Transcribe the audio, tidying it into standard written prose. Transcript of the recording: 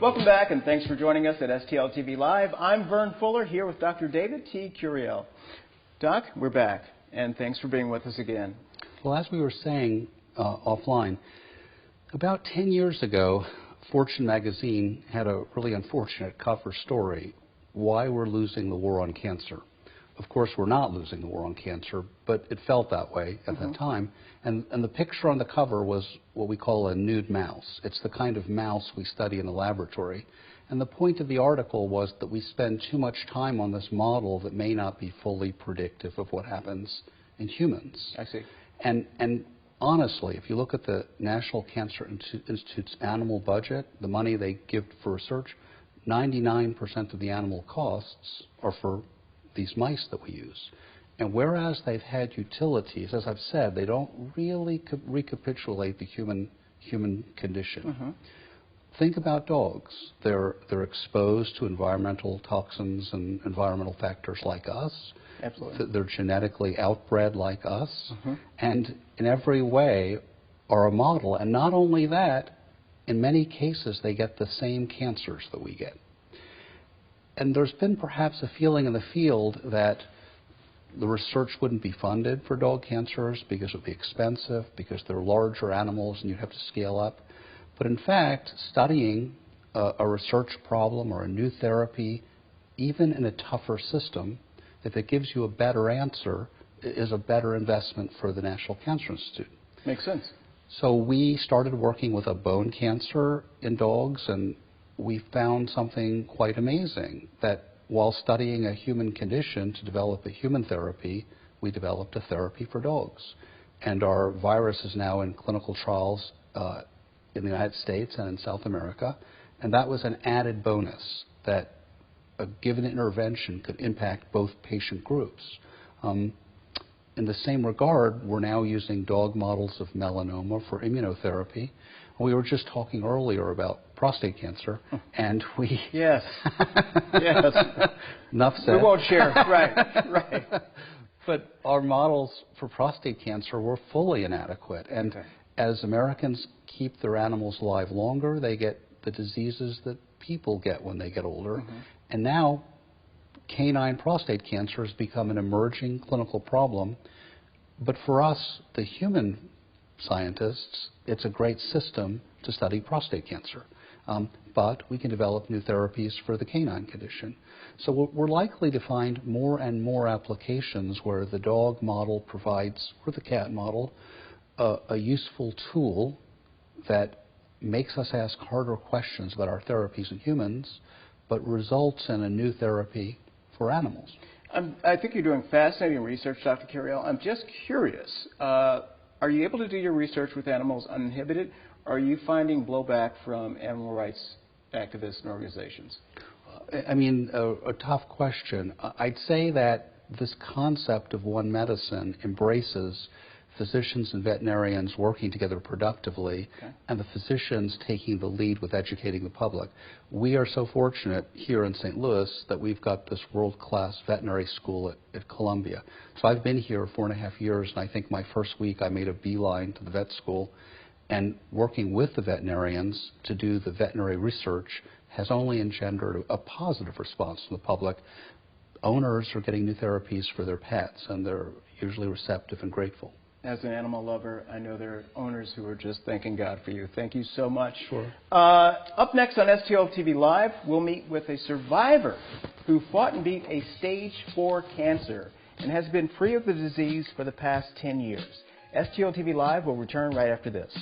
Welcome back, and thanks for joining us at STLTV Live. I'm Vern Fuller, here with Dr. David T. Curiel. Doc, we're back, and thanks for being with us again. Well, as we were saying offline, about 10 years ago, Fortune magazine had a really unfortunate cover story, Why We're Losing the War on Cancer. Of course, we're not losing the war on cancer, but it felt that way at that time. And the picture on the cover was what we call a nude mouse. It's the kind of mouse we study in the laboratory. And the point of the article was that we spend too much time on this model that may not be fully predictive of what happens in humans. I see. And honestly, if you look at the National Cancer Institute's animal budget, the money they give for research, 99% of the animal costs are for these mice that we use. And whereas they've had utilities, as I've said, they don't really recapitulate the human condition. Think about dogs. They're exposed to environmental toxins and environmental factors like us. Absolutely. They're genetically outbred like us, and in every way are a model. And not only that, in many cases they get the same cancers that we get. And there's been perhaps a feeling in the field that the research wouldn't be funded for dog cancers because it would be expensive, because they're larger animals and you'd have to scale up. But in fact, studying a research problem or a new therapy, even in a tougher system, if it gives you a better answer, is a better investment for the National Cancer Institute. Makes sense. So we started working with a bone cancer in dogs, and we found something quite amazing, that while studying a human condition to develop a human therapy, we developed a therapy for dogs. And our virus is now in clinical trials in the United States and in South America. And that was an added bonus, that a given intervention could impact both patient groups. In the same regard, we're now using dog models of melanoma for immunotherapy. We were just talking earlier about prostate cancer, and we... Yes. Yes. Enough said. We won't share. Right. But our models for prostate cancer were fully inadequate. And as Americans keep their animals alive longer, they get the diseases that people get when they get older. And now canine prostate cancer has become an emerging clinical problem. But for us, the human scientists, it's a great system to study prostate cancer. But we can develop new therapies for the canine condition. So we're likely to find more and more applications where the dog model provides, or the cat model, a useful tool that makes us ask harder questions about our therapies in humans, but results in a new therapy for animals. I think you're doing fascinating research, Dr. Curiel. I'm just curious. Are you able to do your research with animals uninhibited? Or are you finding blowback from animal rights activists and organizations? I mean, a tough question. I'd say that this concept of one medicine embraces physicians and veterinarians working together productively, and the physicians taking the lead with educating the public. We are so fortunate here in St. Louis that we've got this world-class veterinary school at Columbia. So I've been here 4.5 years, and I think my first week I made a beeline to the vet school, and working with the veterinarians to do the veterinary research has only engendered a positive response from the public. Owners are getting new therapies for their pets, and they're usually receptive and grateful. As an animal lover, I know there are owners who are just thanking God for you. Thank you so much. Sure. Up next on STLTV Live, we'll meet with a survivor who fought and beat a stage 4 cancer and has been free of the disease for the past 10 years. STLTV Live will return right after this.